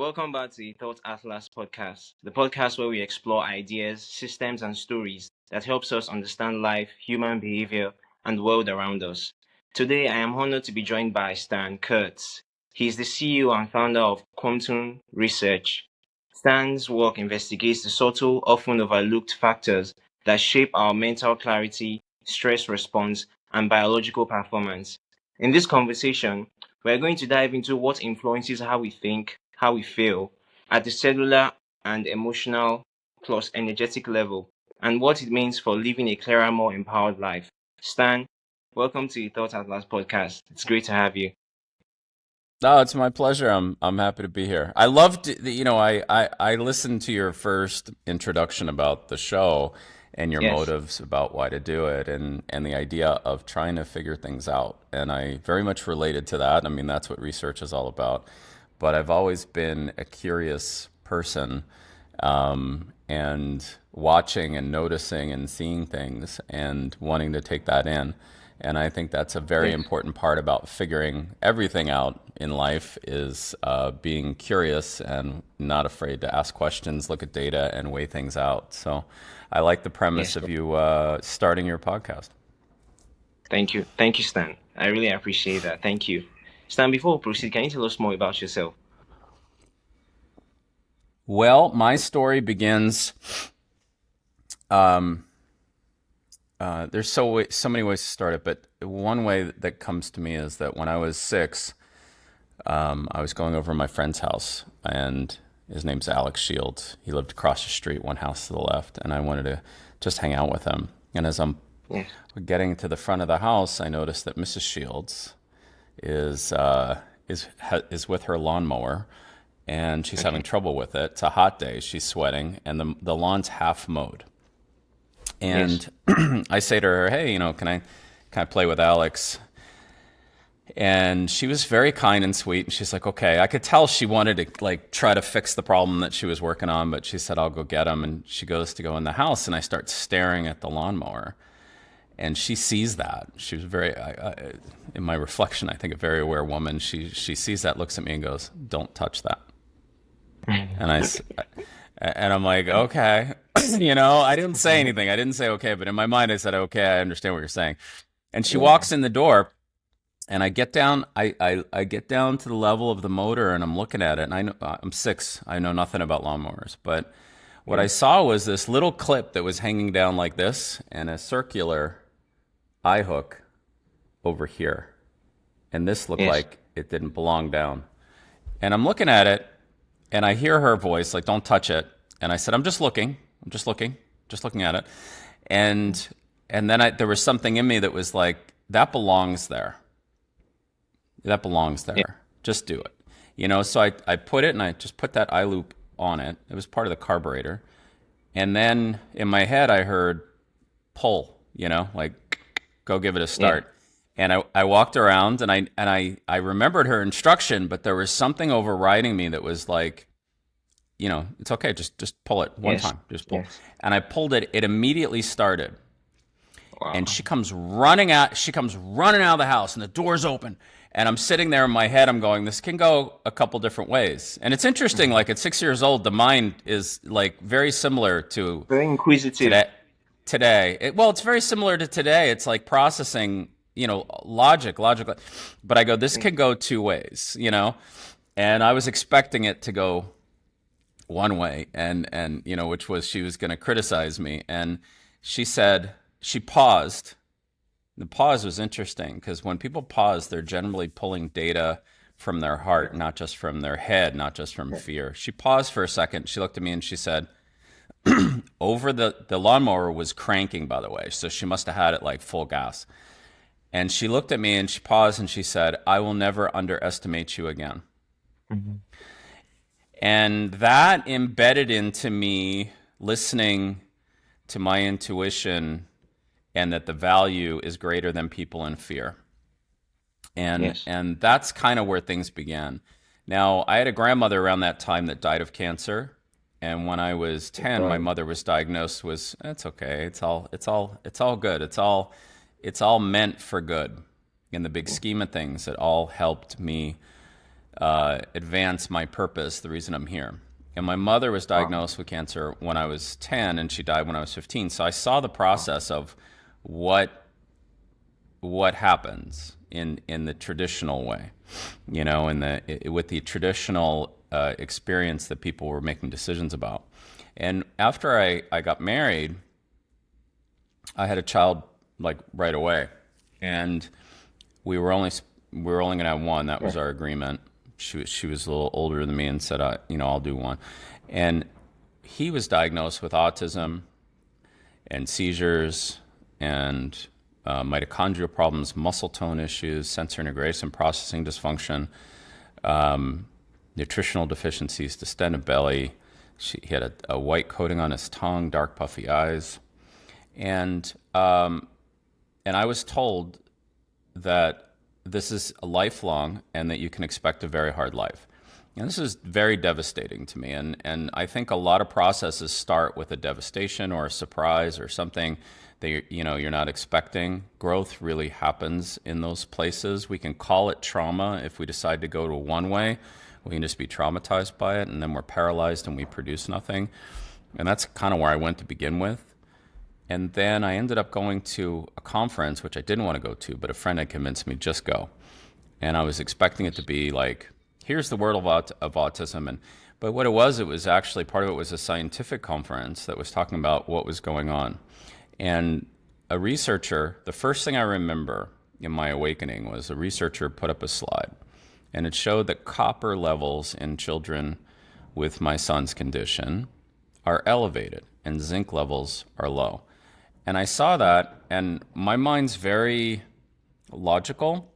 Welcome back to the Thought Atlas podcast, the podcast where we explore ideas, systems, and stories that helps us understand life, human behavior, and the world around us. Today, I am honored to be joined by Stan Kurtz. He is the CEO and founder of Quantum Research. Stan's work investigates the subtle, often overlooked factors that shape our mental clarity, stress response, and biological performance. In this conversation, we're going to dive into what influences how we think, how we feel, at the cellular and emotional plus energetic level, and what it means for living a clearer, more empowered life. Stan, welcome to the Thought Atlas podcast. It's great to have you. No, it's my pleasure. I'm happy to be here. I loved, I listened to your first introduction about the show and your Yes, motives about why to do it and the idea of trying to figure things out. And I very much related to that. I mean, that's what research is all about. But I've always been a curious person, and watching and noticing and seeing things and wanting to take that in. And I think that's a very yes, important part about figuring everything out in life is being curious and not afraid to ask questions, look at data, and weigh things out. So I like the premise yes. of you starting your podcast. Thank you. Thank you, Stan. I really appreciate that. Thank you. Stan, before we proceed, can you tell us more about yourself? Well, my story begins. Um, there's so many ways to start it, but one way that comes to me is that when I was 6, I was going over to my friend's house, and his name's Alex Shields. He lived across the street, one house to the left, and I wanted to just hang out with him. And as I'm Yes, getting to the front of the house, I noticed that Mrs. Shields is is with her lawnmower, and she's having okay. trouble with it. It's a hot day. She's sweating, and the lawn's half mowed. Yes, And I say to her, "Hey, can I play with Alex?" And she was very kind and sweet. And she's like, "Okay." I could tell she wanted to like try to fix the problem that she was working on, but she said, "I'll go get him." And she goes to go in the house, and I start staring at the lawnmower. And she sees that. She was in my reflection, I think a very aware woman. She sees that, looks at me, and goes, "Don't touch that." And I'm like, okay, I didn't say anything. I didn't say okay, but in my mind, I said, okay, I understand what you're saying. And she yeah, walks in the door, and I get down. I get down to the level of the motor, and I'm looking at it. And I know I'm 6. I know nothing about lawnmowers, but what I yeah, saw was this little clip that was hanging down like this, and a circular eye hook over here. And this looked yes, like it didn't belong down. And I'm looking at it, and I hear her voice like, "Don't touch it." And I said, "I'm just looking. I'm just looking at it." And then there was something in me that was like, "That belongs there. That belongs yeah, there. Just do it." So I put it, and I just put that eye loop on it. It was part of the carburetor. And then in my head, I heard pull, like go give it a yeah, start. And I walked around, and I remembered her instruction, but there was something overriding me that was like, it's okay, just pull it one yes, time, just pull. yes. And I pulled it. It immediately started, and Wow. She comes running out of the house, and the door's open. And I'm sitting there in my head. I'm going, this can go a couple different ways. And it's interesting. Like at 6 years old, the mind is like very similar to Very inquisitive. today. It's very similar to today. It's like processing, logic. But I go, this Mm, can go two ways, And I was expecting it to go one way, and which was she was going to criticize me. And she paused. The pause was interesting because when people pause, they're generally pulling data from their heart, not just from their head, not just from yeah, fear. She paused for a second. She looked at me and she said, over the lawnmower was cranking, by the way, so she must have had it like full gas. And she looked at me and she paused and she said, "I will never underestimate you again." mhm, And that embedded into me listening to my intuition, and that the value is greater than people in fear. And yes. and that's kind of where things began. Now, I had a grandmother around that time that died of cancer, and when I was 10, my Sorry. mother was diagnosed with, it's okay. It's all good. It's all meant for good. In the big scheme of things, it all helped me advance my purpose, the reason I'm here. And my mother was Wow. diagnosed with cancer when I was 10, and she died when I was 15. So I saw the process of what happens in the traditional way, with the traditional experience that people were making decisions about. And after I got married, I had a child like right away, and we were only going to have one. That was Right. our agreement. She was a little older than me and said, I'll do one. And he was diagnosed with autism and seizures and mitochondrial problems, muscle tone issues, sensory integration, processing dysfunction, nutritional deficiencies, distended belly. He had a white coating on his tongue, dark puffy eyes, and I was told that this is lifelong and that you can expect a very hard life. And this is very devastating to me. And I think a lot of processes start with a devastation or a surprise or something that you're not expecting. Growth really happens in those places. We can call it trauma if we decide to go to one way. We can just be traumatized by it, and then we're paralyzed and we produce nothing. And that's kind of where I went to begin with. And then I ended up going to a conference, which I didn't want to go to, but a friend had convinced me, just go. And I was expecting it to be like, here's the world of autism. But what it was actually, part of it was a scientific conference that was talking about what was going on. And a researcher, the first thing I remember in my awakening was a researcher put up a slide. And it showed that copper levels in children with my son's condition are elevated and zinc levels are low. And I saw that, and my mind's very logical,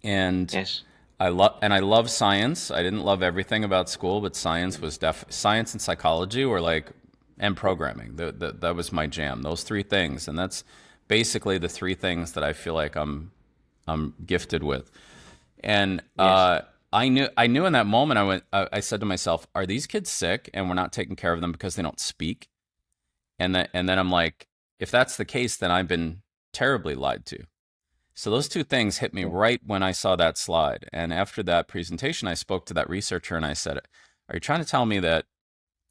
and Yes. I love science. I didn't love everything about school, but science and psychology were like, and programming. That was my jam. Those three things, and that's basically the three things that I feel like I'm gifted with. And Yes. I knew in that moment I said to myself, are these kids sick and we're not taking care of them because they don't speak? And then I'm like, if that's the case, then I've been terribly lied to. So those two things hit me Yeah. right when I saw that slide. And after that presentation, I spoke to that researcher and I said, are you trying to tell me that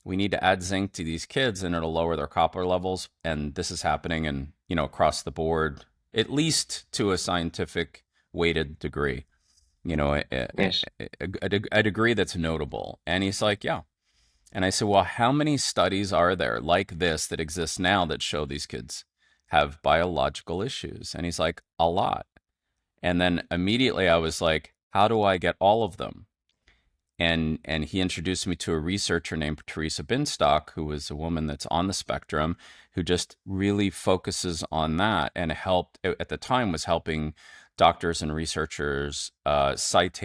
we need to add zinc to these kids and it'll lower their copper levels? And this is happening and, across the board, at least to a scientific weighted degree, Yes. a degree that's notable. And he's like, yeah. And I said, well, how many studies are there like this that exist now that show these kids have biological issues? And he's like, a lot. And then immediately I was like, how do I get all of them? And he introduced me to a researcher named Teresa Binstock, who is a woman that's on the spectrum, who just really focuses on that and helped, at the time, was helping doctors and researchers cite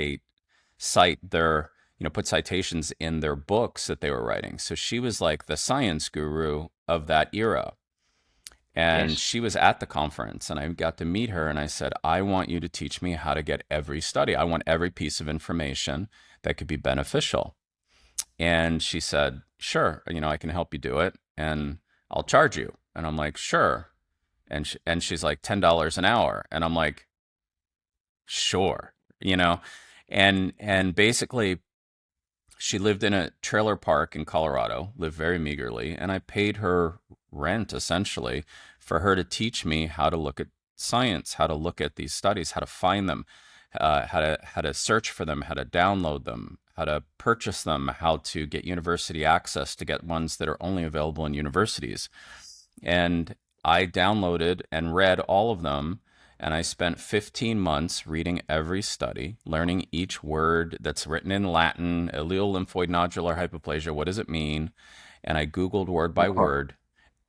their, put citations in their books that they were writing. So she was like the science guru of that era. And Yes. she was at the conference, and I got to meet her, and I said, I want you to teach me how to get every study. I want every piece of information that could be beneficial. And she said, sure, I can help you do it, and I'll charge you. And I'm like, sure. And she's like, $10 an hour. And I'm like, sure, and basically she lived in a trailer park in Colorado, lived very meagerly, and I paid her rent essentially for her to teach me how to look at science, how to look at these studies, how to find them, how to search for them, how to download them, how to purchase them, how to get university access to get ones that are only available in universities. And I downloaded and read all of them. And I spent 15 months reading every study, learning each word that's written in Latin, allele lymphoid nodular hypoplasia. What does it mean? And I Googled word by Wow. word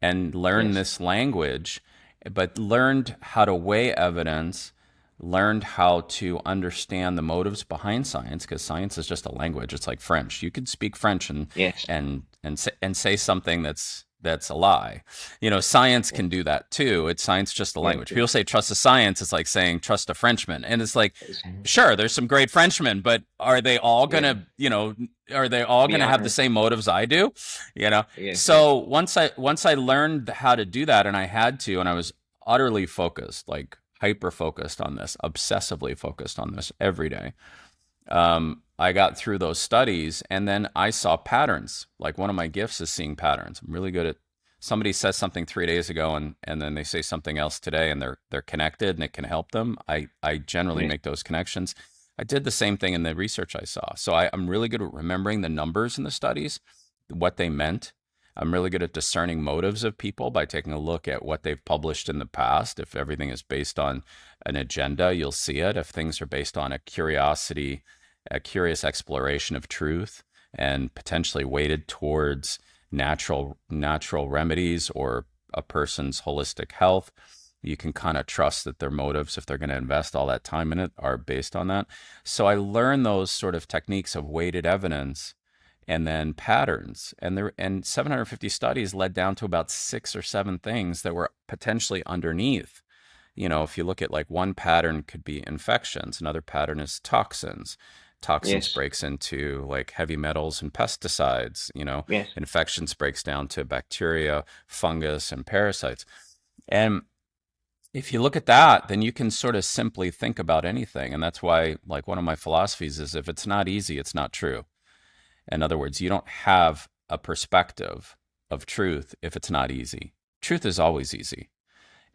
and learned Yes. this language, but learned how to weigh evidence, learned how to understand the motives behind science, because science is just a language. It's like French. You could speak French Yes. and say something that's a lie. Science Yes. can do that too. It's science just a Yeah. language. People say trust a science. It's like saying trust a Frenchman. And it's like, Yes. sure, there's some great Frenchmen, but are they all Yeah. gonna, are they all Be gonna have the honest. same motives I do? Yes. Yes. So once I learned how to do that, and I had to, and I was utterly focused, like hyper focused on this, obsessively focused on this every day. I got through those studies, and then I saw patterns. Like, one of my gifts is seeing patterns. I'm really good at, somebody says something 3 days ago, and then they say something else today, and they're connected and it can help them. I generally Yes. make those connections. I did the same thing in the research I saw. So I'm really good at remembering the numbers in the studies, what they meant. I'm really good at discerning motives of people by taking a look at what they've published in the past. If everything is based on an agenda, you'll see it. If things are based on a curiosity, a curious exploration of truth, and potentially weighted towards natural remedies or a person's holistic health, you can kind of trust that their motives, if they're going to invest all that time in it, are based on that. So I learned those sort of techniques of weighted evidence and then patterns. And 750 studies led down to about 6 or 7 things that were potentially underneath. If you look at, like, one pattern could be infections, another pattern is toxins. Toxins Yes. breaks into, like, heavy metals and pesticides. Yes. Infections breaks down to bacteria, fungus, and parasites. And if you look at that, then you can sort of simply think about anything. And that's why, like, one of my philosophies is, if it's not easy, it's not true. In other words, you don't have a perspective of truth if it's not easy. Truth is always easy.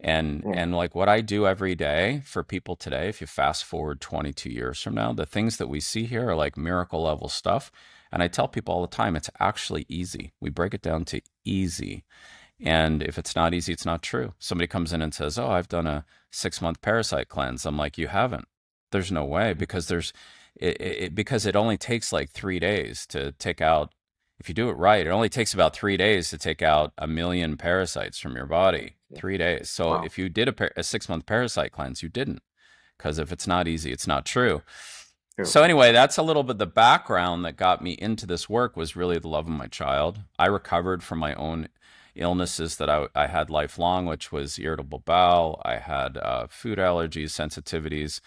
And Yeah. and like, what I do every day for people today, if you fast forward 22 years from now, the things that we see here are like miracle level stuff. And I tell people all the time, it's actually easy. We break it down to easy. And if it's not easy, it's not true. Somebody comes in and says, "Oh, I've done a 6 month parasite cleanse." I'm like, "You haven't. There's no way, because because it only takes like 3 days to take out. If you do it right, it only takes about 3 days to take out 1 million parasites from your body. Yeah. 3 days. So Wow. if you did a 6 month parasite cleanse, you didn't, because if it's not easy, it's not true. True. So anyway, that's a little bit the background that got me into this work, was really the love of my child. I recovered from my own illnesses that I had lifelong, which was irritable bowel. I had food allergies, sensitivities.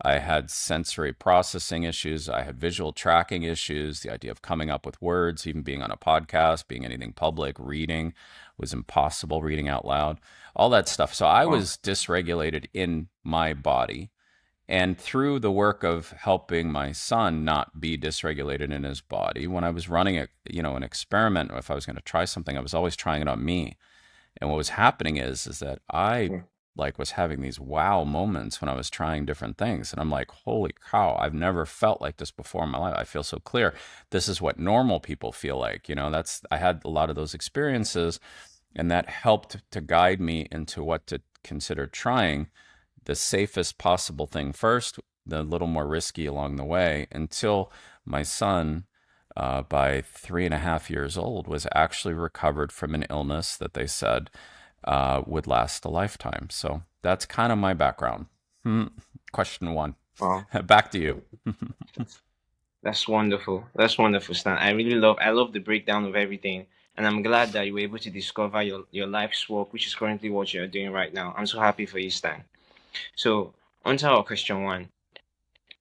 I had sensory processing issues. I had visual tracking issues. The idea of coming up with words, even being on a podcast, being anything public, reading was impossible, reading out loud, all that stuff. So I Wow. was dysregulated in my body, and through the work of helping my son not be dysregulated in his body, when I was running an experiment, if I was going to try something, I was always trying it on me. And what was happening is that I, Yeah. like, was having these wow moments when I was trying different things, and I'm like, holy cow, I've never felt like this before in my life. I feel so clear. This is what normal people feel like. I had a lot of those experiences, and that helped to guide me into what to consider trying, the safest possible thing first, the little more risky along the way, until my son, by 3.5 years old, was actually recovered from an illness that they said would last a lifetime. So that's kind of my background. Question one. Wow. Back to you. That's wonderful. That's wonderful, Stan. I love the breakdown of everything. And I'm glad that you were able to discover your life's work, which is currently what you're doing right now. I'm so happy for you, Stan. So, on to our question one.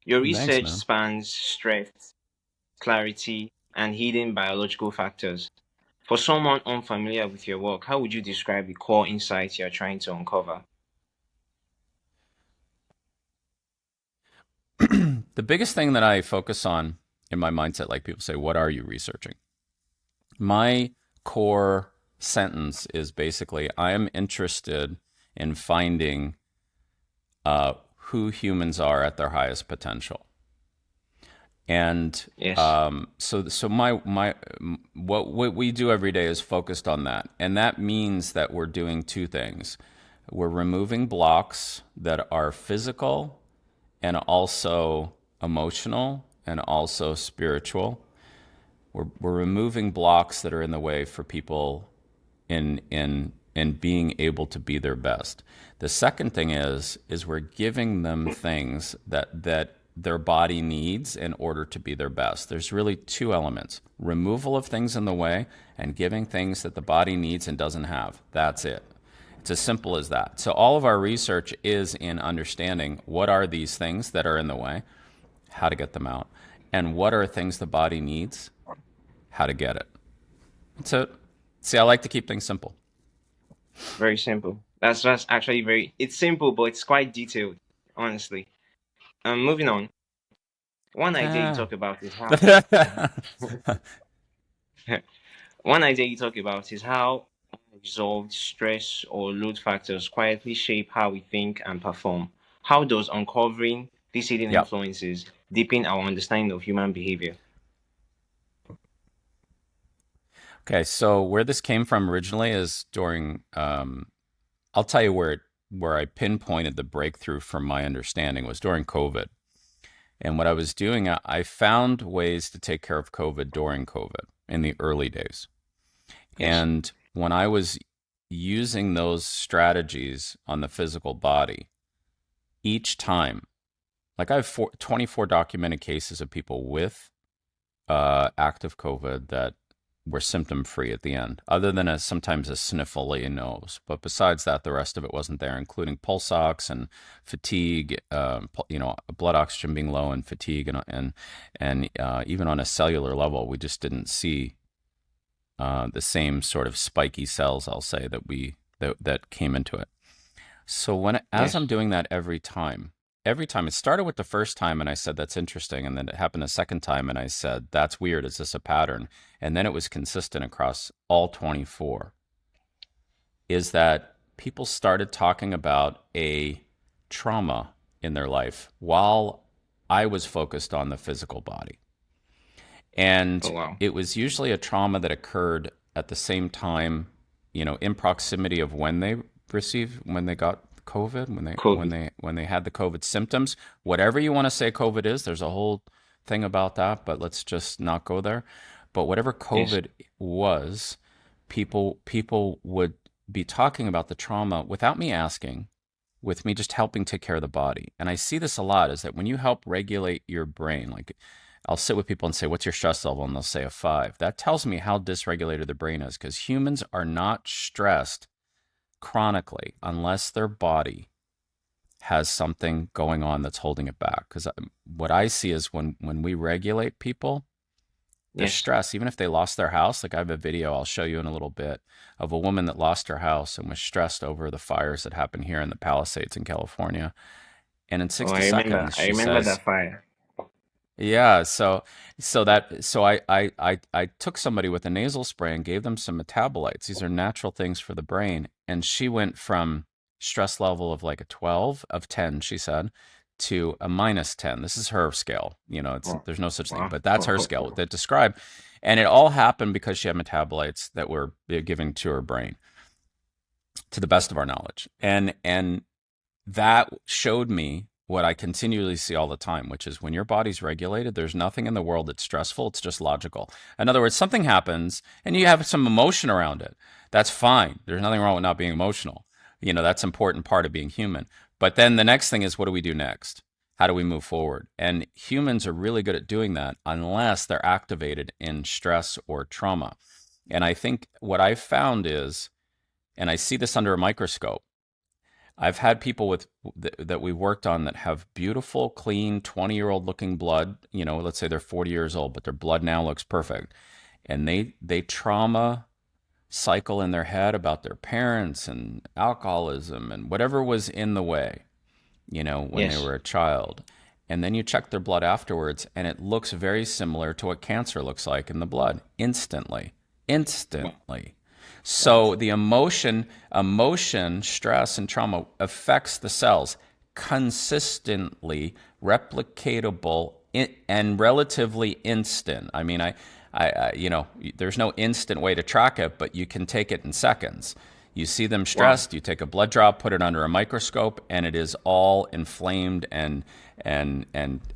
Your Thanks, research man. spans stress, clarity, and hidden biological factors. For someone unfamiliar with your work, how would you describe the core insights you're trying to uncover? The biggest thing that I focus on in my mindset, like, people say, what are you researching? My core sentence is basically, I am interested in finding who humans are at their highest potential. And Yes. so my what we do every day is focused on that, and that means that we're doing two things. We're removing blocks that are physical and also emotional and also spiritual. We're removing blocks that are in the way for people in being able to be their best. The second thing is we're giving them things that their body needs in order to be their best. There's really two elements: removal of things in the way, and giving things that the body needs and doesn't have. That's it. It's as simple as that. So all of our research is in understanding what are these things that are in the way, how to get them out, and what are things the body needs, how to get it. That's it. See, I like to keep things simple. Very simple. That's actually very. It's simple, but it's quite detailed. Honestly. Moving on. One idea you Ah. talk about is how one idea you talk about is how unresolved stress or load factors quietly shape how we think and perform. How does uncovering these hidden Yeah. influences deepen our understanding of human behavior? Okay. So where this came from originally is during. I'll tell you where I pinpointed the breakthrough from my understanding was during COVID. And what I was doing, I found ways to take care of COVID during COVID in the early days. Yes. And when I was using those strategies on the physical body, each time, like I have 24 documented cases of people with active COVID that were symptom free at the end, other than sometimes a sniffly nose. But besides that, the rest of it wasn't there, including pulse ox and fatigue, blood oxygen being low and fatigue, and even on a cellular level, we just didn't see the same sort of spiky cells, I'll say, that came into it. So as I'm Yes. doing that every time it started with the first time, and I said that's interesting, and then it happened a second time, and I said that's weird. Is this a pattern? And then it was consistent across all 24. Is that people started talking about a trauma in their life while I was focused on the physical body. Oh And wow. it was usually a trauma that occurred at the same time, in proximity of when they got COVID, COVID. when they had the COVID symptoms. Whatever you want to say COVID is, there's a whole thing about that, but let's just not go there. But whatever Yes. COVID was, people would be talking about the trauma without me asking, with me just helping take care of the body. And I see this a lot is that when you help regulate your brain, like I'll sit with people and say, what's your stress level? And they'll say a 5. That tells me how dysregulated their brain is because humans are not stressed chronically unless their body has something going on that's holding it back. Because what I see is when we regulate people, the Yes. stress, even if they lost their house, like I have a video I'll show you in a little bit of a woman that lost her house and was stressed over the fires that happened here in the Palisades in California. And in Oh, 60 I remember. seconds, I she remember says, that fire. yeah, so I took somebody with a nasal spray and gave them some metabolites. These are natural things for the brain. And she went from stress level of like a 12 of 10, she said, to a minus 10. This is her scale. Oh, There's no such thing, wow. but that's her scale that described. And it all happened because she had metabolites that were given to her brain, to the best of our knowledge. And that showed me what I continually see all the time, which is when your body's regulated, there's nothing in the world that's stressful. It's just logical. In other words, something happens and you have some emotion around it. That's fine. There's nothing wrong with not being emotional. That's an important part of being human. But then the next thing is, what do we do next? How do we move forward? And humans are really good at doing that unless they're activated in stress or trauma. And I think what I've found is, and I see this under a microscope, I've had people that we worked on that have beautiful, clean, 20-year-old looking blood. Let's say they're 40 years old, but their blood now looks perfect. And they trauma cycle in their head about their parents and alcoholism and whatever was in the way, when they Yes. were a child. And then you check their blood afterwards, and it looks very similar to what cancer looks like in the blood instantly. Wow. Instantly. Wow. So the emotion, stress, and trauma affects the cells consistently, replicatable, and relatively instant. I mean, there's no instant way to track it, but you can take it in seconds. You see them Wow. stressed, you take a blood drop, put it under a microscope, and it is all inflamed and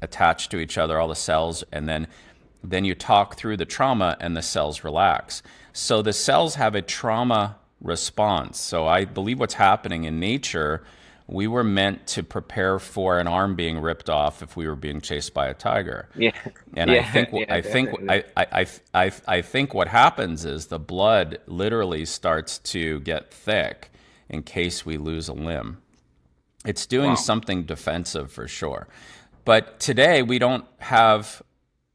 attached to each other, all the cells, and then you talk through the trauma and the cells relax. So the cells have a trauma response. So I believe what's happening in nature, we were meant to prepare for an arm being ripped off if we were being chased by a tiger. Yeah. And I Yeah. think Yeah. I think Definitely. I think what happens is the blood literally starts to get thick in case we lose a limb. It's doing Wow. something defensive for sure. But today we don't have,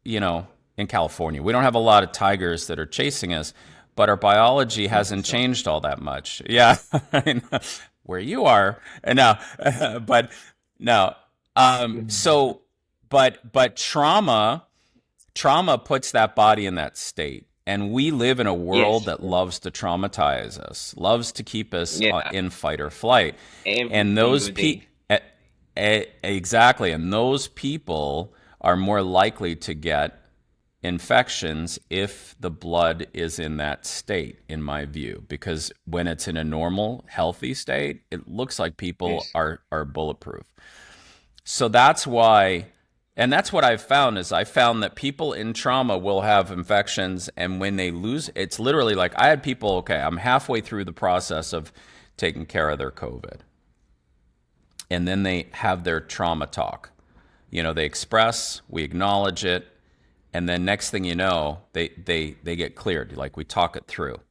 in California, we don't have a lot of tigers that are chasing us, but our biology I think hasn't so. changed all that much. Yeah, where you are. No, but no. So but trauma puts that body in that state. And we live in a world Yes. that loves to traumatize us, loves to keep us Yeah. in fight or flight. Every And single day. exactly, and those people are more likely to get infections if the blood is in that state, in my view, because when it's in a normal, healthy state, it looks like people Yes. are bulletproof. So that's why, and that's what I've found is I found that people in trauma will have infections, and when they lose, it's literally like I had people, okay, I'm halfway through the process of taking care of their COVID, and then they have their trauma talk. You know, they express, we acknowledge it, and then next thing you know, they get cleared. Like we talk it through.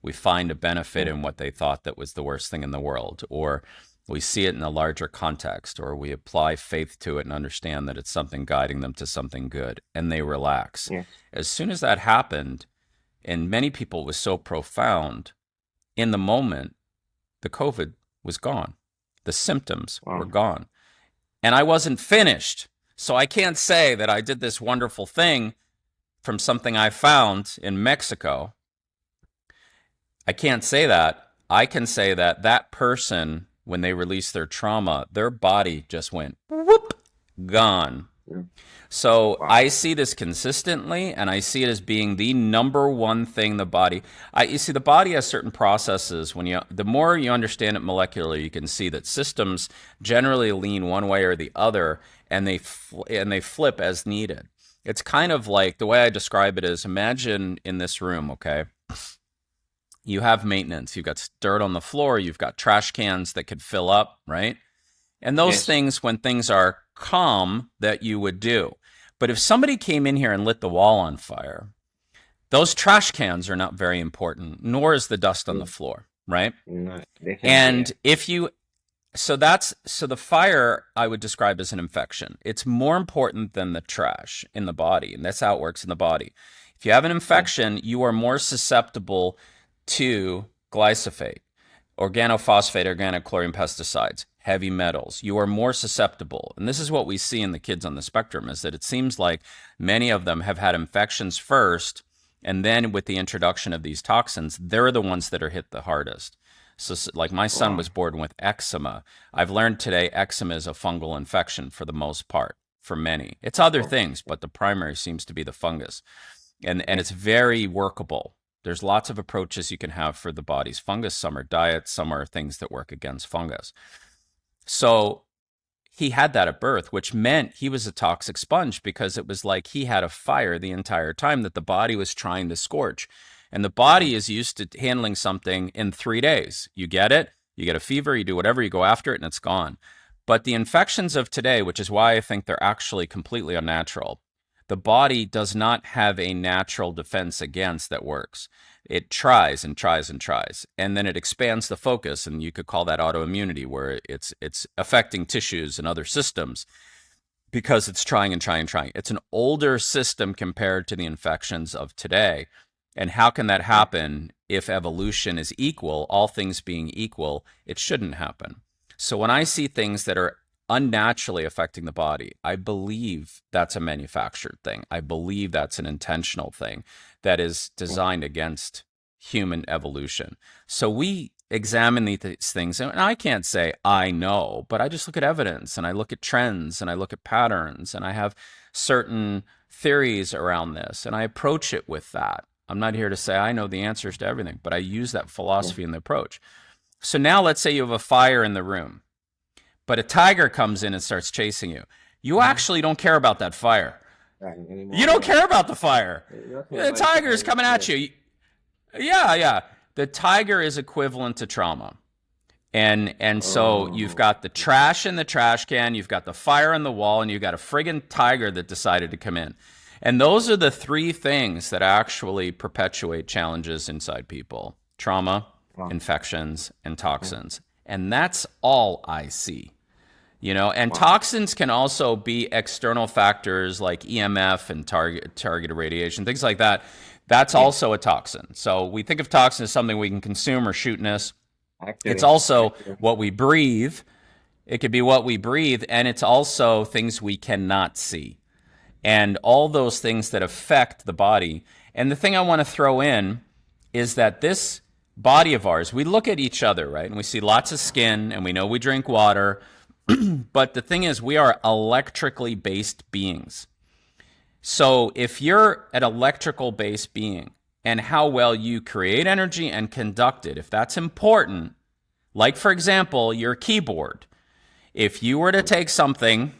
We find a benefit in what they thought that was the worst thing in the world, or we see it in a larger context, or we apply faith to it and understand that it's something guiding them to something good, and they relax. Yes. As soon as that happened, and many people, it was so profound, in the moment, the COVID was gone. The symptoms were Wow. gone. And I wasn't finished. So I can't say that I did this wonderful thing from something I found in Mexico. I can't say that. I can say that that person, when they released their trauma, their body just went whoop, gone. Yeah. So Wow. I see this consistently, and I see it as being the number one thing the body. You see, the body has certain processes. The more you understand it molecularly, you can see that systems generally lean one way or the other, and they flip as needed. It's kind of like the way I describe it is: imagine in this room, okay, you have maintenance. You've got dirt on the floor. You've got trash cans that could fill up, right? And those Yes. things, when things are calm, that you would do. But if somebody came in here and lit the wall on fire, those trash cans are not very important, nor is the dust on the floor, right? No, definitely. And so the fire I would describe as an infection. It's more important than the trash in the body, and that's how it works in the body. If you have an infection, you are more susceptible to glyphosate, organophosphate, organochlorine pesticides, heavy metals. You are more susceptible. And this is what we see in the kids on the spectrum, is that it seems like many of them have had infections first, and then with the introduction of these toxins, they're the ones that are hit the hardest. So like my son was born with eczema. I've learned today eczema is a fungal infection for the most part, for many. It's other things, but the primary seems to be the fungus. And it's very workable. There's lots of approaches you can have for the body's fungus. Some are diets, some are things that work against fungus. So he had that at birth, which meant he was a toxic sponge, because it was like he had a fire the entire time that the body was trying to scorch. And the body is used to handling something in 3 days. You get it, you get a fever, you do whatever, you go after it, and it's gone. But the infections of today, which is why I think they're actually completely unnatural, the body does not have a natural defense against that works. It tries and tries and tries, and then it expands the focus, and you could call that autoimmunity, where it's affecting tissues and other systems because it's trying and trying and trying. It's an older system compared to the infections of today. And how can that happen if evolution is equal, all things being equal? It shouldn't happen. So when I see things that are unnaturally affecting the body, I believe that's a manufactured thing. I believe that's an intentional thing that is designed against human evolution. So we examine these things, and I can't say I know, but I just look at evidence, and I look at trends, and I look at patterns, and I have certain theories around this, and I approach it with that. I'm not here to say I know the answers to everything, but I use that philosophy in the approach. So now let's say you have a fire in the room, but a tiger comes in and starts chasing you. You actually don't care about that fire. You don't care about the fire. The tiger is coming at you. Yeah. The tiger is equivalent to trauma. And so you've got the trash in the trash can, you've got the fire on the wall, and you've got a friggin' tiger that decided to come in. And those are the three things that actually perpetuate challenges inside people: trauma, infections, and toxins. And that's all I see. And toxins can also be external factors like EMF and targeted radiation, things like that. That's also a toxin. So we think of toxin as something we can consume or shoot in us. It's also what we breathe. It could be what we breathe, and it's also things we cannot see. And all those things that affect the body. And the thing I want to throw in is that this body of ours, we look at each other, right? And we see lots of skin, and we know we drink water. But the thing is, we are electrically based beings. So if you're an electrical based being, and how well you create energy and conduct it, if that's important, like, for example, your keyboard. If you were to take something,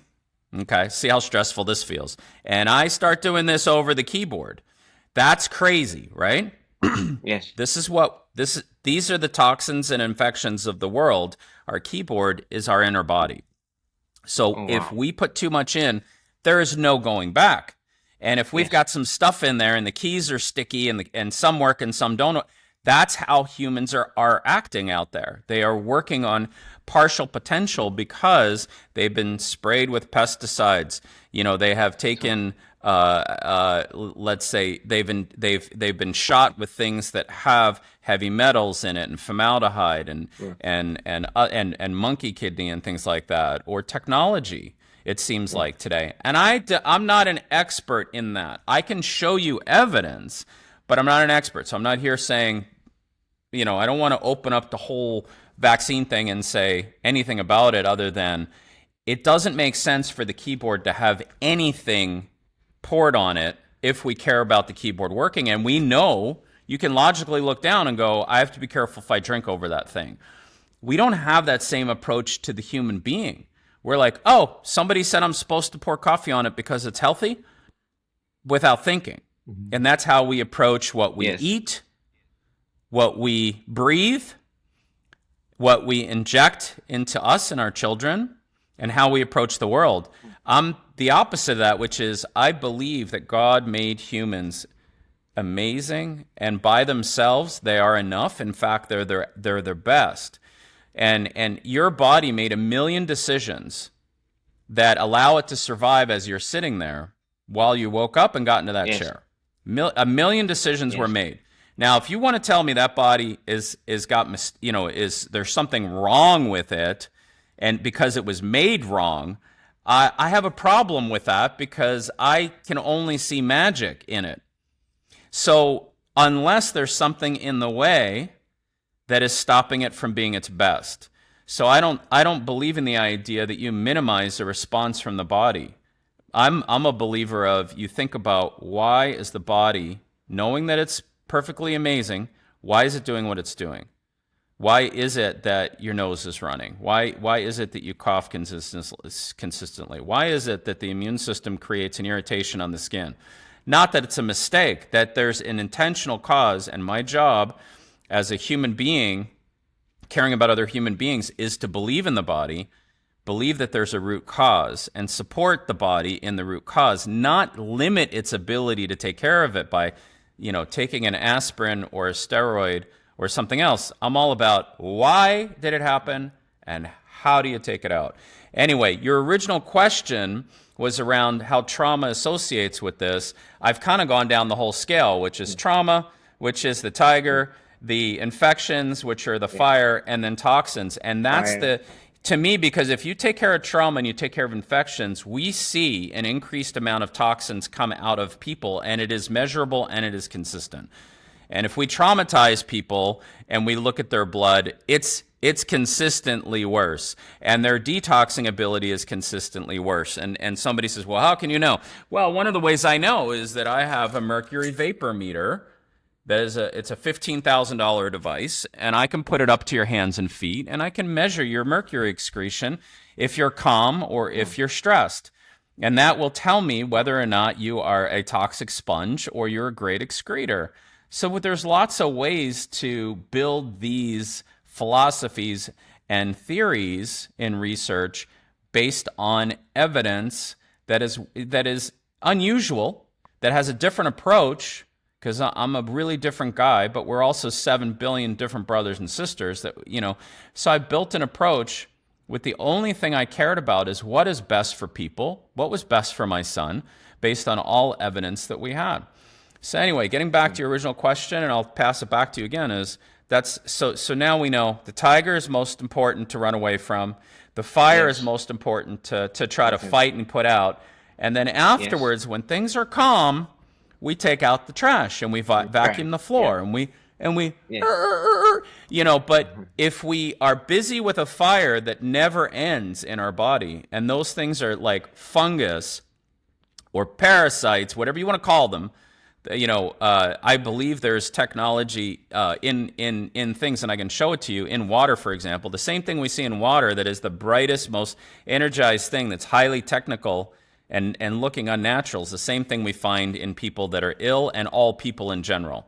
okay, see how stressful this feels, and I start doing this over the keyboard, that's crazy, right? Yes. These are the toxins and infections of the world. Our keyboard is our inner body. So if we put too much in, there is no going back. And if we've got some stuff in there and the keys are sticky and some work and some don't, that's how humans are acting out there. They are working on partial potential because they've been sprayed with pesticides. You know, they have taken, let's say, they've been shot with things that have heavy metals in it, and formaldehyde, and monkey kidney and things like that, or technology. It seems like today. And I'm not an expert in that. I can show you evidence, but I'm not an expert. So I'm not here saying, you know, I don't want to open up the whole vaccine thing and say anything about it other than it doesn't make sense for the keyboard to have anything poured on it if we care about the keyboard working. And we know you can logically look down and go, I have to be careful if I drink over that thing. We don't have that same approach to the human being. We're like, oh, somebody said I'm supposed to pour coffee on it because it's healthy, without thinking. Mm-hmm. And that's how we approach what we eat, what we breathe, what we inject into us and our children, and how we approach the world. I'm the opposite of that, which is I believe that God made humans amazing, and by themselves, they are enough. In fact, they're their best. And your body made 1 million decisions that allow it to survive as you're sitting there while you woke up and got into that chair. 1 million decisions were made. Now, if you want to tell me that body is there's something wrong with it, and because it was made wrong, I have a problem with that because I can only see magic in it. So unless there's something in the way that is stopping it from being its best. So I don't believe in the idea that you minimize the response from the body. I'm a believer of, you think about, why is the body, knowing that it's perfectly amazing, why is it doing what it's doing? Why is it that your nose is running? Why is it that you cough consistently? Why is it that the immune system creates an irritation on the skin? Not that it's a mistake, that there's an intentional cause, and my job as a human being, caring about other human beings, is to believe in the body, believe that there's a root cause, and support the body in the root cause, not limit its ability to take care of it by, taking an aspirin or a steroid or something else. I'm all about why did it happen and how do you take it out. Anyway, your original question was around how trauma associates with this. I've kind of gone down the whole scale, which is trauma, which is the tiger, the infections, which are the fire, and then toxins. And that's to me, because if you take care of trauma and you take care of infections, we see an increased amount of toxins come out of people, and it is measurable and it is consistent. And if we traumatize people and we look at their blood, it's consistently worse. And their detoxing ability is consistently worse. And somebody says, well, how can you know? Well, one of the ways I know is that I have a mercury vapor meter. It's a $15,000 device, and I can put it up to your hands and feet, and I can measure your mercury excretion if you're calm or if you're stressed. And that will tell me whether or not you are a toxic sponge or you're a great excreter. So there's lots of ways to build these philosophies and theories in research based on evidence that is unusual, that has a different approach, because I'm a really different guy, but we're also 7 billion different brothers and sisters So I built an approach with the only thing I cared about is what is best for people, what was best for my son, based on all evidence that we had. So anyway, getting back to your original question, and I'll pass it back to you again, so now we know the tiger is most important to run away from. The fire is Yes. most important to try to Important. fight and put out. And then Yes. afterwards, when things are calm, we take out the trash and we vacuum Right. the Yeah. floor and we Yes. but Mhm. if we are busy with a fire that never ends in our body, and those things are like fungus or parasites, whatever you want to call them, I believe there's technology in things, and I can show it to you in water, for example. The same thing we see in water that is the brightest, most energized thing that's highly technical and looking unnatural is the same thing we find in people that are ill and all people in general.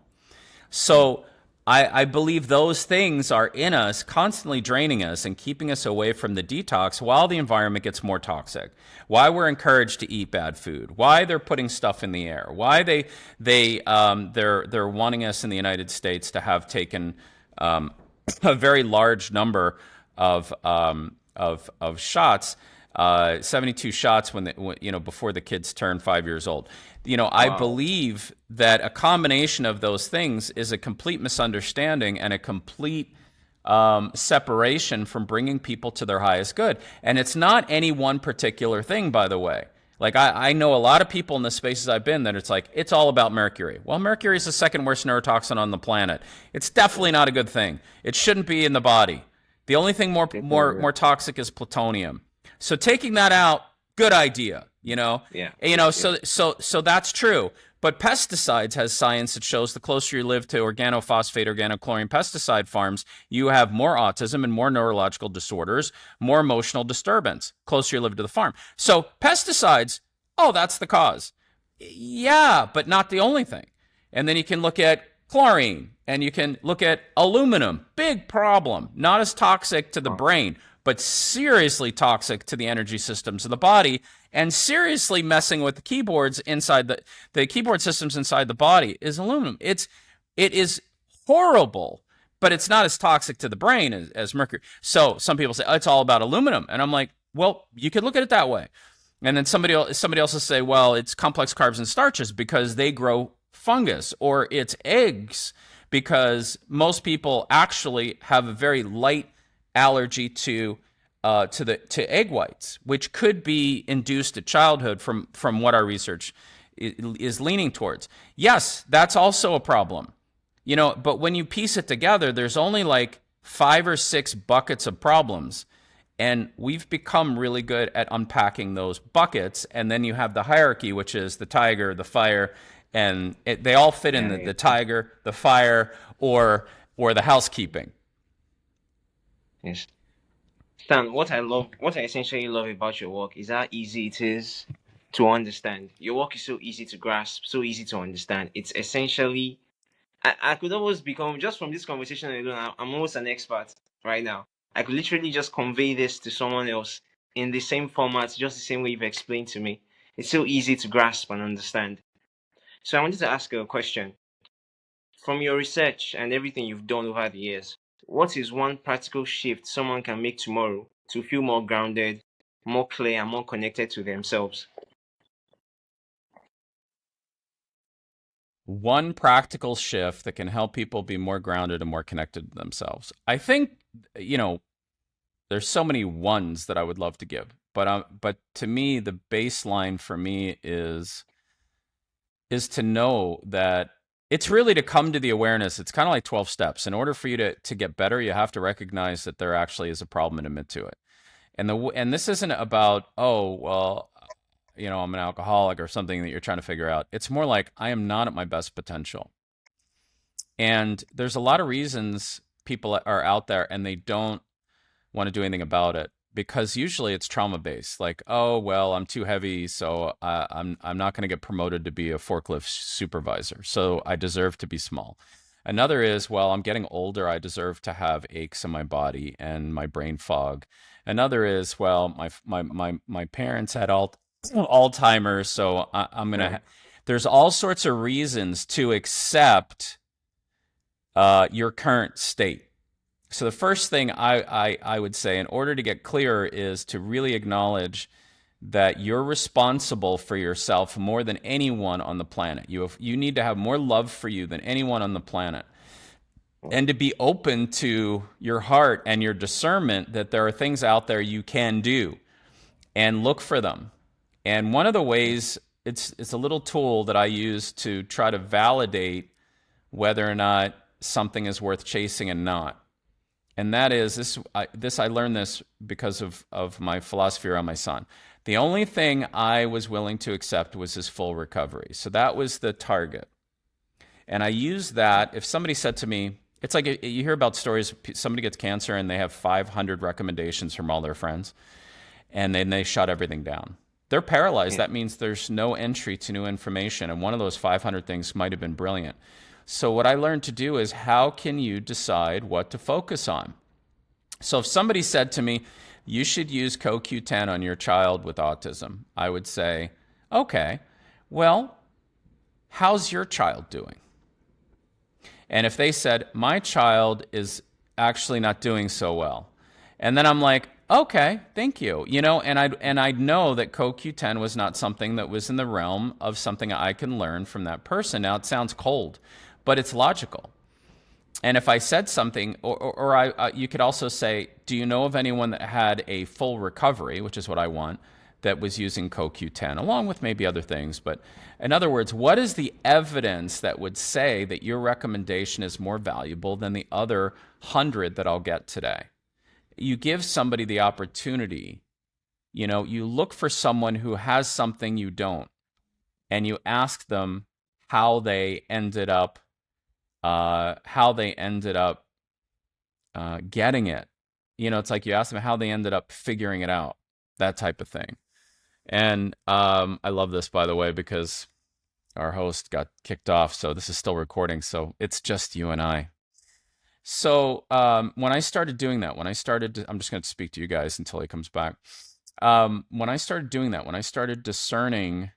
So I believe those things are in us, constantly draining us and keeping us away from the detox while the environment gets more toxic. Why we're encouraged to eat bad food. Why they're putting stuff in the air. Why they're wanting us in the United States to have taken a very large number of shots, 72 shots before the kids turn 5 years old. I Wow. believe that a combination of those things is a complete misunderstanding and a complete separation from bringing people to their highest good. And it's not any one particular thing, by the way. Like I know a lot of people in the spaces I've been that it's like, it's all about mercury. Well, mercury is the second worst neurotoxin on the planet. It's definitely not a good thing. It shouldn't be in the body. The only thing more People more agree. more toxic is plutonium. So taking that out, good idea. Yeah. So Yes. so that's true. But pesticides has science that shows the closer you live to organophosphate, organochlorine pesticide farms, you have more autism and more neurological disorders, more emotional disturbance. Closer you live to the farm. So pesticides, oh, that's the cause. Yeah, but not the only thing. And then you can look at chlorine and you can look at aluminum. Big problem. Not as toxic to the Wow. brain, but seriously toxic to the energy systems of the body and seriously messing with the keyboards inside the keyboard systems inside the body is aluminum. It is horrible, but it's not as toxic to the brain as mercury. So some people say, oh, it's all about aluminum. And I'm like, well, you could look at it that way. And then somebody else will say, well, it's complex carbs and starches because they grow fungus, or it's eggs because most people actually have a very light allergy to egg whites, which could be induced at childhood from what our research is leaning towards. Yes, that's also a problem. But when you piece it together, there's only like 5 or 6 buckets of problems. And we've become really good at unpacking those buckets. And then you have the hierarchy, which is the tiger, the fire, and they all fit in Yeah. the Yeah. tiger, the fire, or the housekeeping. Yes. Stan, what I essentially love about your work is how easy it is to understand. Your work is so easy to grasp, so easy to understand. It's essentially, I could almost become, just from this conversation alone, I'm almost an expert right now. I could literally just convey this to someone else in the same format, just the same way you've explained to me. It's so easy to grasp and understand. So I wanted to ask you a question. From your research and everything you've done over the years, what is one practical shift someone can make tomorrow to feel more grounded, more clear, and more connected to themselves? One practical shift that can help people be more grounded and more connected to themselves. I think, there's so many ones that I would love to give, but to me, the baseline for me is to know that it's really to come to the awareness. It's kind of like 12 steps. In order for you to get better, you have to recognize that there actually is a problem and admit to it. And this isn't about, oh, well, I'm an alcoholic or something that you're trying to figure out. It's more like I am not at my best potential. And there's a lot of reasons people are out there and they don't want to do anything about it because usually it's trauma based. Like, oh, well, I'm too heavy, so I'm not going to get promoted to be a forklift supervisor, so I deserve to be small. Another is, well, I'm getting older, I deserve to have aches in my body and my brain fog. Another is, well, my parents had Alzheimer's, so I'm gonna. Right. There's all sorts of reasons to accept your current state. So the first thing I would say in order to get clearer is to really acknowledge that you're responsible for yourself more than anyone on the planet. You need to have more love for you than anyone on the planet. and to be open to your heart and your discernment that there are things out there you can do, and look for them. And one of the ways, it's a little tool that I use to try to validate whether or not something is worth chasing and not. And that is I learned this because of my philosophy around my son. The only thing I was willing to accept was his full recovery. So that was the target. And I used that. If somebody said to me, it's like you hear about stories, somebody gets cancer and they have 500 recommendations from all their friends, and then they shut everything down. They're paralyzed. That means there's no entry to new information. And one of those 500 things might have been brilliant. So what I learned to do is, how can you decide what to focus on? So if somebody said to me, you should use CoQ10 on your child with autism, I would say, okay, well, how's your child doing? And if they said, my child is actually not doing so well, and then I'm like, okay, thank you. And I'd know that CoQ10 was not something that was in the realm of something I can learn from that person. Now, it sounds cold, but it's logical. And if I said something, you could also say, do you know of anyone that had a full recovery, which is what I want, that was using CoQ10, along with maybe other things. But in other words, what is the evidence that would say that your recommendation is more valuable than the other 100 that I'll get today? You give somebody the opportunity. You look for someone who has something you don't, and you ask them how they ended up getting it. It's like you ask them how they ended up figuring it out, that type of thing. And I love this, by the way, because our host got kicked off, so this is still recording, so it's just you and I. So when I started doing that, I'm just going to speak to you guys until he comes back. When I started doing that, when I started discerning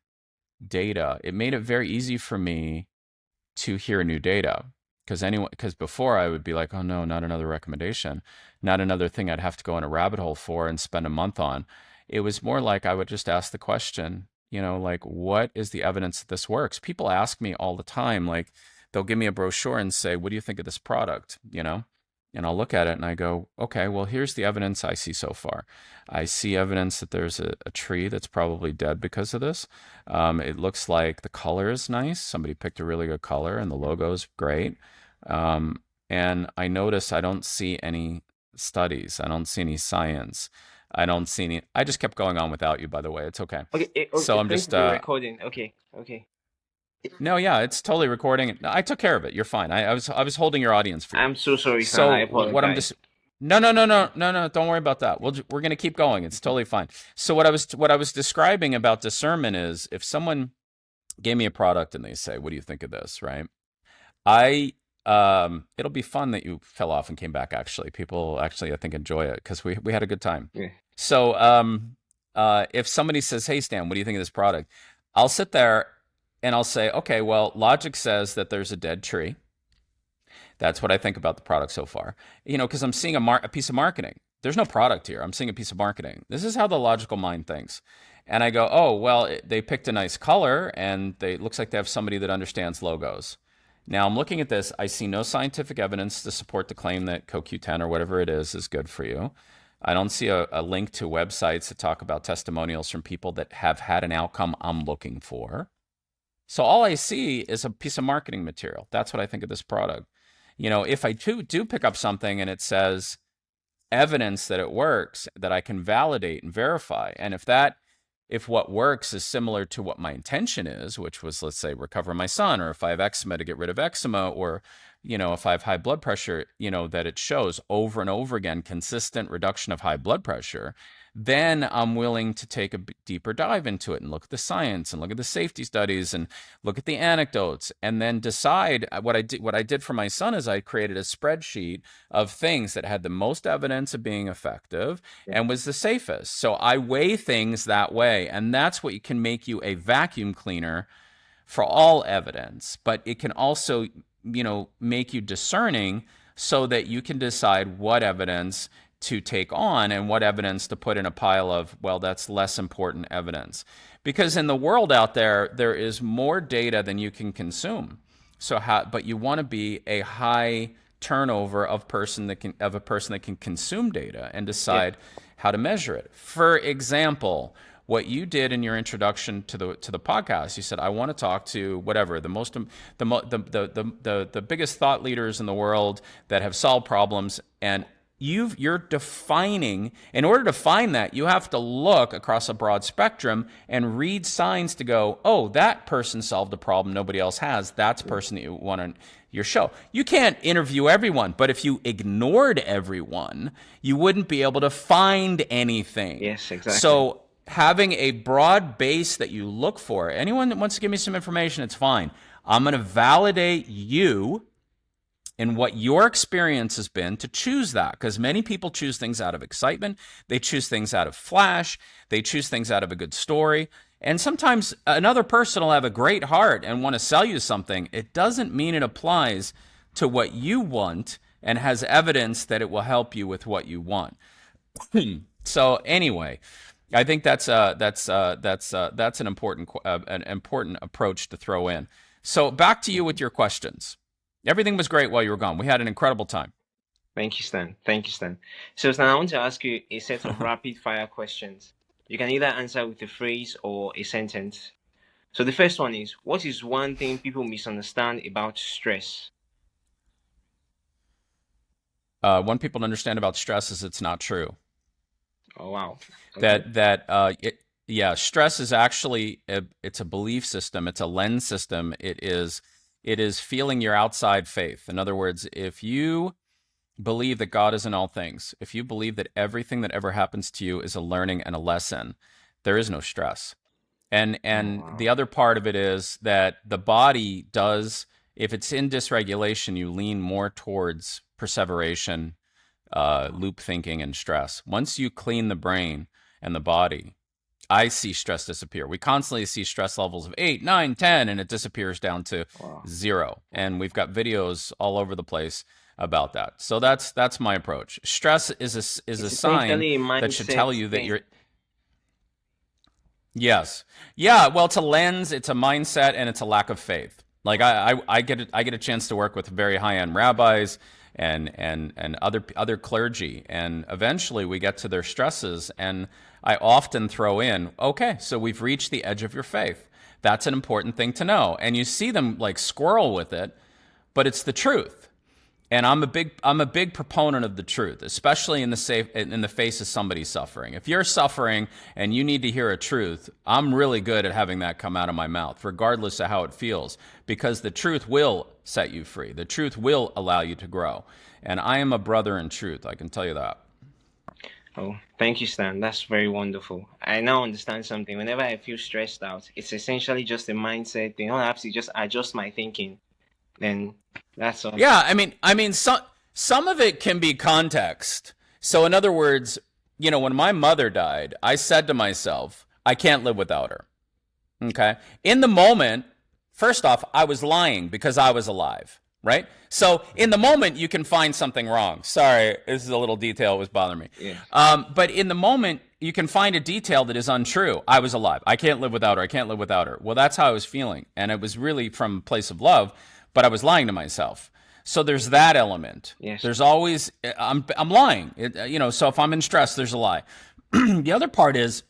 data, it made it very easy for me to hear new data. Because before I would be like, oh no, not another recommendation, not another thing I'd have to go in a rabbit hole for and spend a month on. It was more like I would just ask the question, like, what is the evidence that this works? People ask me all the time, like, they'll give me a brochure and say, what do you think of this product? And I'll look at it and I go, okay, well, here's the evidence I see so far. I see evidence that there's a tree that's probably dead because of this. It looks like the color is nice. Somebody picked a really good color and the logo's great. And I notice I don't see any studies. I don't see any science. I don't see any. I just kept going on without you, by the way. It's okay. Okay. So I'm just recording. Okay. No, yeah, it's totally recording. I took care of it. You're fine. I was holding your audience for you. I'm so sorry, So I apologize. what I'm just no, don't worry about that. We're gonna keep going. It's totally fine. So what I was describing about discernment is, if someone gave me a product and they say, what do you think of this, right? It'll be fun that you fell off and came back. Actually, people I think enjoy it because we had a good time. Yeah. So if somebody says, hey Stan, what do you think of this product? I'll sit there and I'll say, okay, well, logic says that there's a dead tree. That's what I think about the product so far. Because I'm seeing a piece of marketing. There's no product here. I'm seeing a piece of marketing. This is how the logical mind thinks. And I go, oh, well, they picked a nice color and it looks like they have somebody that understands logos. Now I'm looking at this. I see no scientific evidence to support the claim that CoQ10 or whatever it is good for you. I don't see a link to websites that talk about testimonials from people that have had an outcome I'm looking for. So all I see is a piece of marketing material. That's what I think of this product. If I do pick up something and it says evidence that it works, that I can validate and verify, and if what works is similar to what my intention is, which was, let's say, recover my son, or if I have eczema to get rid of eczema, or if I have high blood pressure, that it shows over and over again consistent reduction of high blood pressure, then I'm willing to take a deeper dive into it and look at the science and look at the safety studies and look at the anecdotes, and then decide. What I did for my son is I created a spreadsheet of things that had the most evidence of being effective and was the safest. So I weigh things that way, and that's what can make you a vacuum cleaner for all evidence. But it can also, make you discerning so that you can decide what evidence to take on and what evidence to put in a pile of, well, that's less important evidence. Because in the world out there, there is more data than you can consume. But you want to be a high turnover of a person that can consume data and decide how to measure it. For example, what you did in your introduction to the podcast, you said, I want to talk to whatever the biggest thought leaders in the world that have solved problems, and you're defining. In order to find that, you have to look across a broad spectrum and read signs to go, oh, that person solved a problem nobody else has. That's the person that you want on your show. You can't interview everyone, but if you ignored everyone, you wouldn't be able to find anything. Yes, exactly. So having a broad base that you look for, anyone that wants to give me some information, it's fine. I'm going to validate you and what your experience has been to choose that, because many people choose things out of excitement. They choose things out of flash. They choose things out of a good story. And sometimes another person will have a great heart and want to sell you something. It doesn't mean it applies to what you want and has evidence that it will help you with what you want. So anyway, I think that's an important approach to throw in. So back to you with your questions. Everything was great while you were gone. We had an incredible time. Thank you, Stan. Thank you, Stan. So, Stan, I want to ask you a set of rapid-fire questions. You can either answer with a phrase or a sentence. So the first one is, what is one thing people misunderstand about stress? One people don't understand about stress is it's not true. Oh, wow. Okay. Stress is actually, it's a belief system. It's a lens system. It is feeling your outside faith. In other words, if you believe that God is in all things, if you believe that everything that ever happens to you is a learning and a lesson, there is no stress. And the other part of it is that the body does, if it's in dysregulation, you lean more towards perseveration, loop thinking, and stress. Once you clean the brain and the body, I see stress disappear. We constantly see stress levels of 8, 9, 10, and it disappears down to 0. And we've got videos all over the place about that. So that's my approach. Stress is a sign that should tell you that you're. Yes. Yeah. Well, it's a lens, it's a mindset, and it's a lack of faith. Like I get a chance to work with very high-end rabbis and other clergy, and eventually we get to their stresses, and I often throw in, okay, so we've reached the edge of your faith. That's an important thing to know. And you see them like squirrel with it, but it's the truth. And I'm a big proponent of the truth, especially in the face of somebody suffering. If you're suffering and you need to hear a truth, I'm really good at having that come out of my mouth, regardless of how it feels, because the truth will set you free. The truth will allow you to grow. And I am a brother in truth, I can tell you that. Oh, thank you, Stan. That's very wonderful. I now understand something. Whenever I feel stressed out, it's essentially just a mindset thing. I have to just adjust my thinking. Then that's all. Yeah, I mean, some of it can be context. So in other words, when my mother died, I said to myself, I can't live without her. Okay? In the moment, first off, I was lying because I was alive, right? So in the moment, you can find something wrong. Sorry, this is a little detail that was bothering me. Yeah. But in the moment, you can find a detail that is untrue. I was alive. I can't live without her. I can't live without her. Well, that's how I was feeling. And it was really from a place of love, but I was lying to myself. So there's that element. Yes. There's always, I'm lying. So if I'm in stress, there's a lie. The other part is,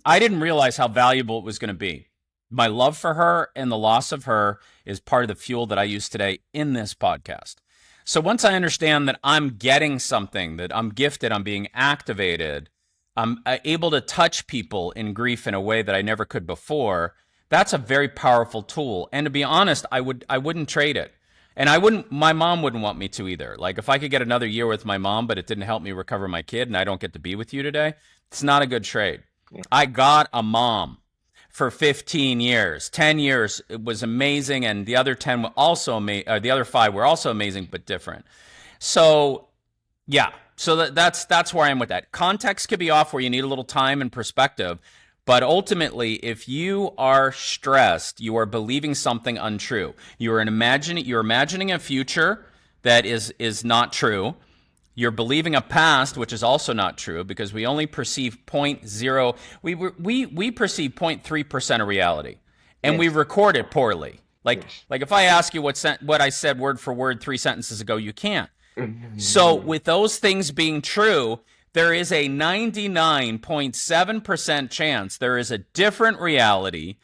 I didn't realize how valuable it was going to be. My love for her and the loss of her is part of the fuel that I use today in this podcast. So once I understand that I'm getting something, that I'm gifted, I'm being activated, I'm able to touch people in grief in a way that I never could before, that's a very powerful tool. And to be honest, I wouldn't trade it. And my mom wouldn't want me to either. Like if I could get another year with my mom, but it didn't help me recover my kid and I don't get to be with you today, it's not a good trade. Yeah. I got a mom for 15 years. 10 years, it was amazing. And the other 10 were also the other 5 were also amazing, but different. So yeah, so that's where I am with that. Context could be off where you need a little time and perspective. But ultimately, if you are stressed, you are believing something untrue. You're imagining a future that is not true. You're believing a past which is also not true, because we only perceive we perceive 0.3% of reality, and we record it poorly. Like if I ask you what I said word for word 3 sentences ago, you can't. So with those things being true, there is a 99.7% chance there is a different reality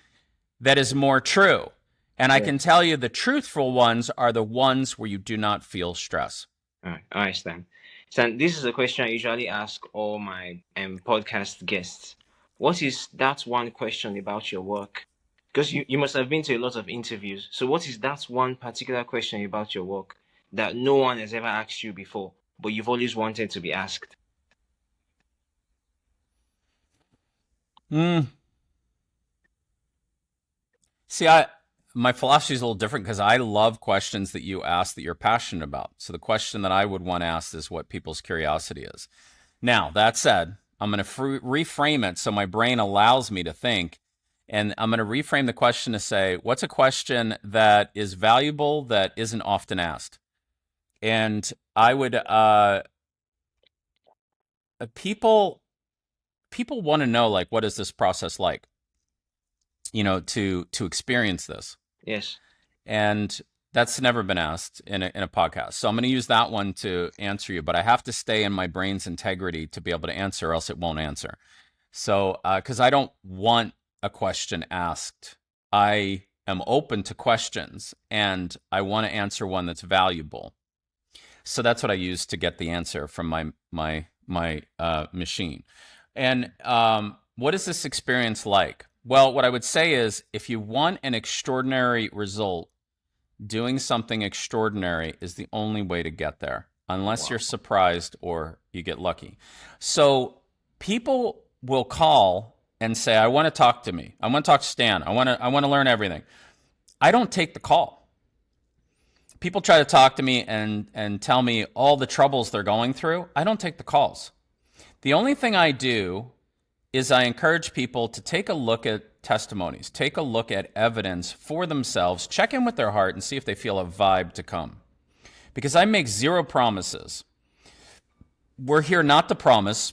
that is more true. And I Yeah. can tell you the truthful ones are the ones where you do not feel stress. All right, Stan. Stan, this is a question I usually ask all my podcast guests. What is that one question about your work? Because you must have been to a lot of interviews. So what is that one particular question about your work that no one has ever asked you before, but you've always wanted to be asked? Mm. See, my philosophy is a little different because I love questions that you ask that you're passionate about. So the question that I would want to ask is what people's curiosity is. Now, that said, I'm going to reframe it so my brain allows me to think. And I'm going to reframe the question to say, what's a question that is valuable that isn't often asked? And I would, people want to know, like, what is this process like? To experience this. Yes. And that's never been asked in a podcast. So I'm going to use that one to answer you, but I have to stay in my brain's integrity to be able to answer, or else it won't answer. So, because I don't want a question asked, I am open to questions, and I want to answer one that's valuable. So that's what I use to get the answer from my machine. And what is this experience like? Well, what I would say is, if you want an extraordinary result, doing something extraordinary is the only way to get there, unless you're surprised or you get lucky. So people will call and say, I want to talk to me. I want to talk to Stan. I want to learn everything. I don't take the call. People try to talk to me and tell me all the troubles they're going through. I don't take the calls. The only thing I do is I encourage people to take a look at testimonies, take a look at evidence for themselves, check in with their heart and see if they feel a vibe to come. Because I make zero promises. We're here not to promise.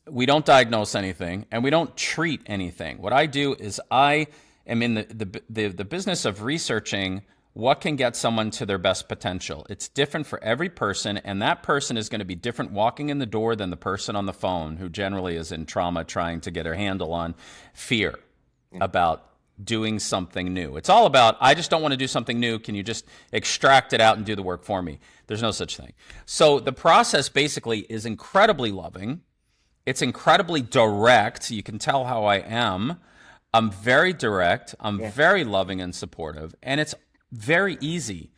We don't diagnose anything, and we don't treat anything. What I do is I am in the business of researching what can get someone to their best potential. It's different for every person, and that person is going to be different walking in the door than the person on the phone who generally is in trauma trying to get her handle on fear about doing something new. It's all about, I just don't want to do something new. Can you just extract it out and do the work for me? There's no such thing. So the process basically is incredibly loving. It's incredibly direct. You can tell how I am. I'm very direct. I'm very loving and supportive. And it's very easy.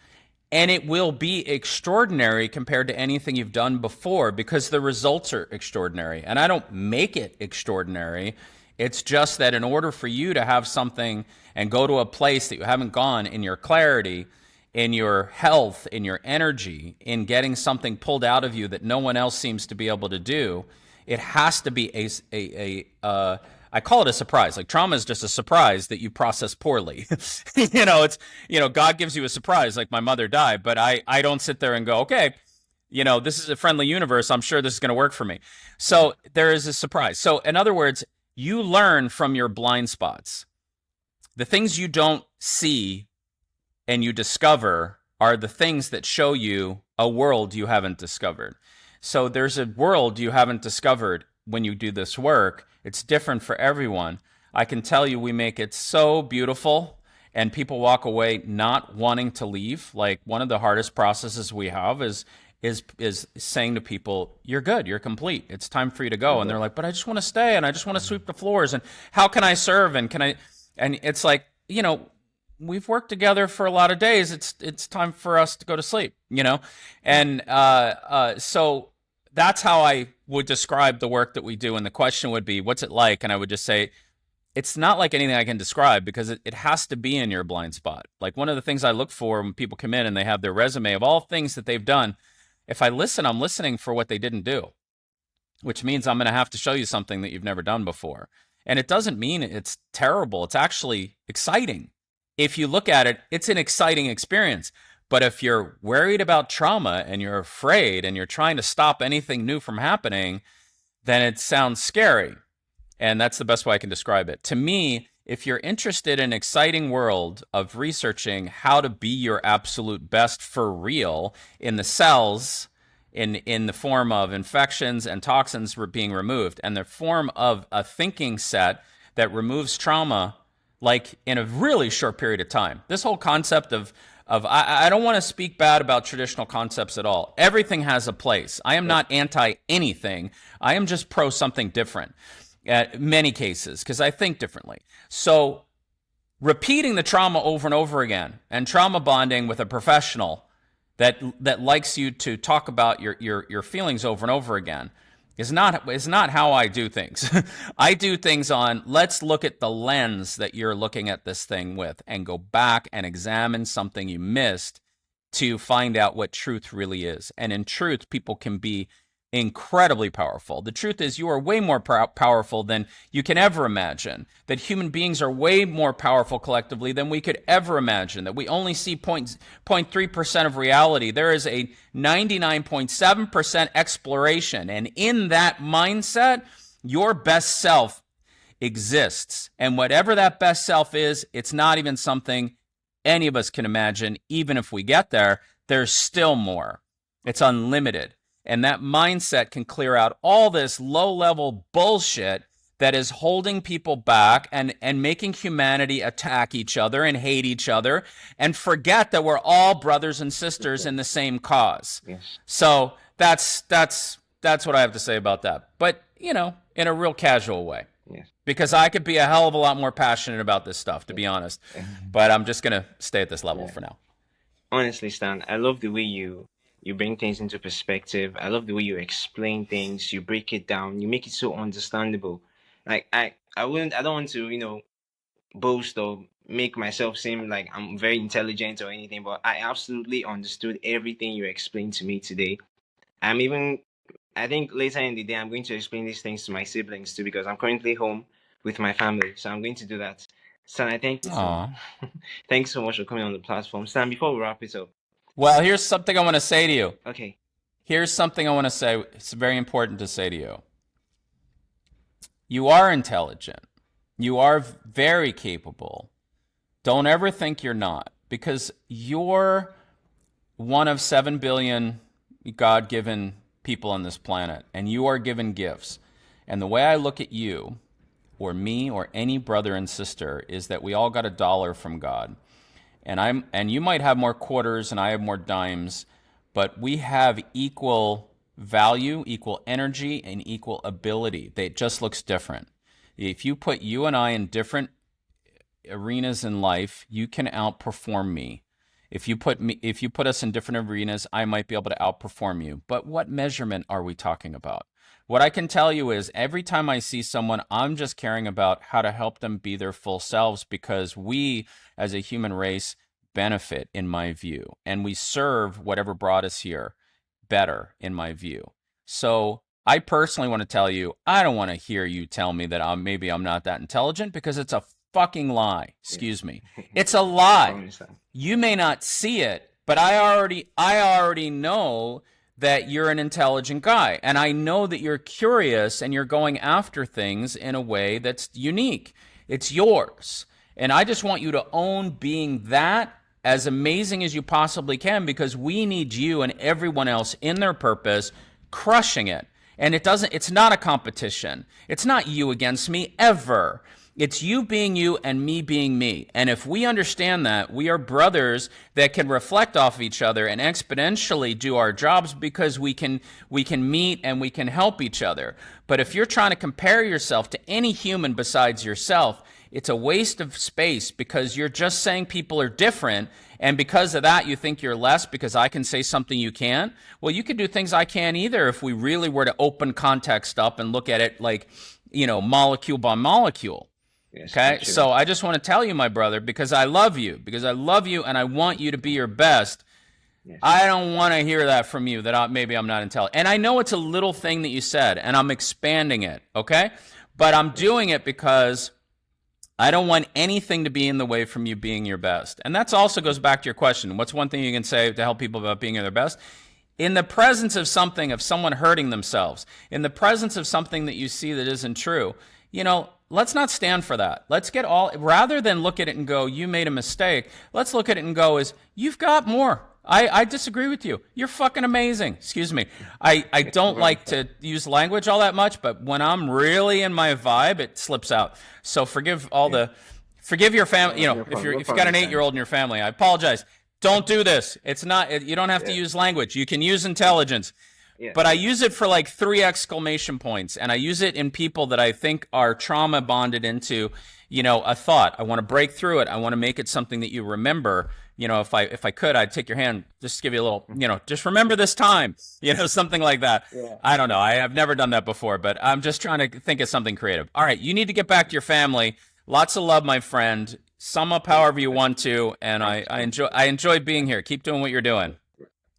And it will be extraordinary compared to anything you've done before because the results are extraordinary. And I don't make it extraordinary. It's just that in order for you to have something and go to a place that you haven't gone in your clarity, in your health, in your energy, in getting something pulled out of you that no one else seems to be able to do, it has to be I call it a surprise. Like trauma is just a surprise that you process poorly. It's, God gives you a surprise, like my mother died, but I don't sit there and go, okay, this is a friendly universe. I'm sure this is going to work for me. So there is a surprise. So in other words, you learn from your blind spots. The things you don't see and you discover are the things that show you a world you haven't discovered. So there's a world you haven't discovered when you do this work. It's different for everyone. I can tell you we make it so beautiful and people walk away not wanting to leave. Like one of the hardest processes we have is saying to people, you're good, you're complete. It's time for you to go. And they're like, but I just want to stay and I just want to sweep the floors and how can I serve and it's like, we've worked together for a lot of days. It's time for us to go to sleep, And so that's how I would describe the work that we do. And the question would be, what's it like? And I would just say, it's not like anything I can describe because it has to be in your blind spot. Like one of the things I look for when people come in and they have their resume of all things that they've done, if I listen, I'm listening for what they didn't do, which means I'm going to have to show you something that you've never done before. And it doesn't mean it's terrible. It's actually exciting. If you look at it, it's an exciting experience. But if you're worried about trauma and you're afraid and you're trying to stop anything new from happening, then it sounds scary. And that's the best way I can describe it. To me, if you're interested in an exciting world of researching how to be your absolute best for real in the cells, in the form of infections and toxins being removed, and the form of a thinking set that removes trauma, like in a really short period of time. This whole concept of I don't want to speak bad about traditional concepts at all. Everything has a place. I am not anti anything. I am just pro something different at many cases because I think differently. So repeating the trauma over and over again and trauma bonding with a professional that likes you to talk about your feelings over and over again is not how I do things. I do things on, let's look at the lens that you're looking at this thing with and go back and examine something you missed to find out what truth really is. And in truth, people can be incredibly powerful. The truth is you are way more powerful than you can ever imagine. That human beings are way more powerful collectively than we could ever imagine. That we only see 0.3% of reality. There is a 99.7% exploration. And in that mindset, your best self exists. And whatever that best self is, it's not even something any of us can imagine. Even if we get there, there's still more. It's unlimited. And that mindset can clear out all this low-level bullshit that is holding people back and making humanity attack each other and hate each other and forget that we're all brothers and sisters in the same cause. Yes. So that's what I have to say about that. But, in a real casual way. Yes. Because I could be a hell of a lot more passionate about this stuff, to be honest. But I'm just going to stay at this level for now. Honestly, Stan, I love the way you bring things into perspective. I love the way you explain things. You break it down. You make it so understandable. Like I don't want to, boast or make myself seem like I'm very intelligent or anything, but I absolutely understood everything you explained to me today. I think later in the day, I'm going to explain these things to my siblings too, because I'm currently home with my family. So I'm going to do that. Stan, I thank you. Thanks so much for coming on the platform. Stan, before we wrap it up. Well, here's something I want to say to you. Okay. Here's something I want to say. It's very important to say to you. You are intelligent. You are very capable. Don't ever think you're not, because you're one of 7 billion God-given people on this planet, and you are given gifts. And the way I look at you, or me, or any brother and sister, is that we all got $1 from God. And you might have more quarters and I have more dimes, but we have equal value, equal energy, and equal ability. It just looks different. If you put you and I in different arenas in life, you can outperform me. If you put us in different arenas, I might be able to outperform you. But what measurement are we talking about? What I can tell you is every time I see someone, I'm just caring about how to help them be their full selves, because we as a human race benefit, in my view, and we serve whatever brought us here better, in my view. So I personally want to tell you, I don't want to hear you tell me that maybe I'm not that intelligent, because it's a fucking lie. Excuse me. It's a lie. You may not see it, but I already know that you're an intelligent guy. And I know that you're curious and you're going after things in a way that's unique. It's yours. And I just want you to own being that as amazing as you possibly can, because we need you and everyone else in their purpose, crushing it. And it's not a competition. It's not you against me ever. It's you being you and me being me. And if we understand that, we are brothers that can reflect off of each other and exponentially do our jobs, because we can meet and we can help each other. But if you're trying to compare yourself to any human besides yourself, it's a waste of space, because you're just saying people are different. And because of that, you think you're less because I can say something you can't. Well, you could do things I can't either if we really were to open context up and look at it like, molecule by molecule. Yes, okay, so I just want to tell you, my brother, because I love you and I want you to be your best. Yes. I don't want to hear that from you, that maybe I'm not intelligent. And I know it's a little thing that you said, and I'm expanding it, okay? But I'm doing it because I don't want anything to be in the way from you being your best. And that also goes back to your question. What's one thing you can say to help people about being their best? In the presence of something, of someone hurting themselves, in the presence of something that you see that isn't true, let's not stand for that. Let's get all, rather than look at it and go, you made a mistake, let's look at it and go, you've got more. I disagree with you. You're fucking amazing. Excuse me. I don't like to use language all that much, but when I'm really in my vibe, it slips out. So forgive your family. If you've got an 8-year-old in your family, I apologize. Don't do this. It's not, you don't have to use language. You can use intelligence. Yeah. But I use it for like 3 exclamation points, and I use it in people that I think are trauma bonded into, a thought. I want to break through it. I want to make it something that you remember. If I could, I'd take your hand, just give you a little, just remember this time, something like that. Yeah. I don't know. I have never done that before, but I'm just trying to think of something creative. All right. You need to get back to your family. Lots of love, my friend. Sum up however you want to. And I enjoy being here. Keep doing what you're doing.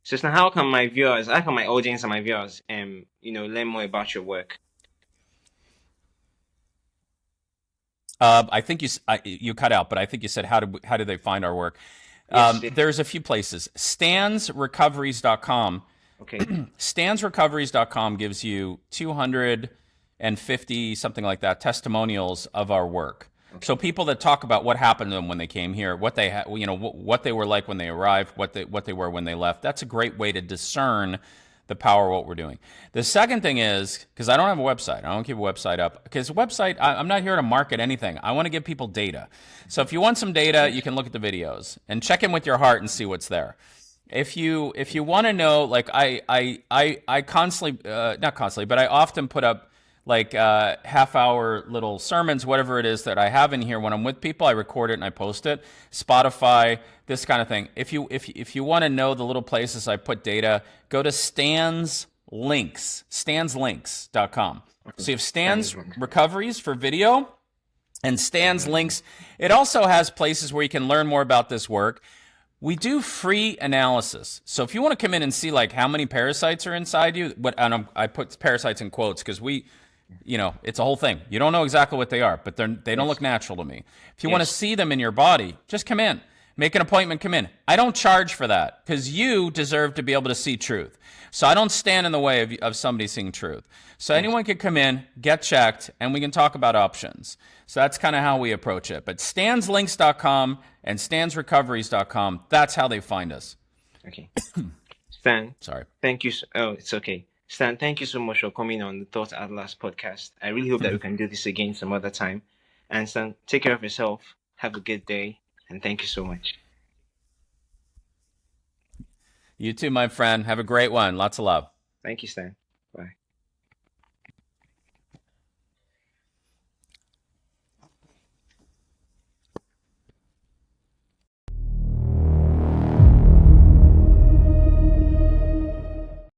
So now, how can my audience and my viewers, learn more about your work? I think you cut out, but I think you said how do they find our work? Yes. There's a few places. Stansrecoveries.com. Okay. Stansrecoveries.com gives you 250 something like that testimonials of our work. Okay. So people that talk about what happened to them when they came here, what they what they were like when they arrived, what they were when they left. That's a great way to discern the power of what we're doing. The second thing is, because I don't have a website, I don't keep a website up, because I'm not here to market anything. I want to give people data. So if you want some data, you can look at the videos and check in with your heart and see what's there. If you want to know, like I constantly, not constantly, but I often put up like half-hour little sermons, whatever it is that I have in here. When I'm with people, I record it and I post it. Spotify, this kind of thing. If you want to know the little places I put data, go to stanslinks.com. So you have Stan's Recoveries for video and Stan's Links. It also has places where you can learn more about this work. We do free analysis. So if you want to come in and see like how many parasites are inside you, and I put parasites in quotes because it's a whole thing. You don't know exactly what they are, but they don't look natural to me. If you want to see them in your body, just come in. Make an appointment, come in. I don't charge for that because you deserve to be able to see truth. So I don't stand in the way of somebody seeing truth. So anyone can come in, get checked, and we can talk about options. So that's kind of how we approach it. But stanslinks.com and stansrecoveries.com, that's how they find us. Okay. Stan. Sorry. Thank you. Oh, it's okay. Stan, thank you so much for coming on the Thoughts at Last podcast. I really hope that we can do this again some other time. And Stan, take care of yourself. Have a good day. And thank you so much. You too, my friend. Have a great one. Lots of love. Thank you, Stan. Bye.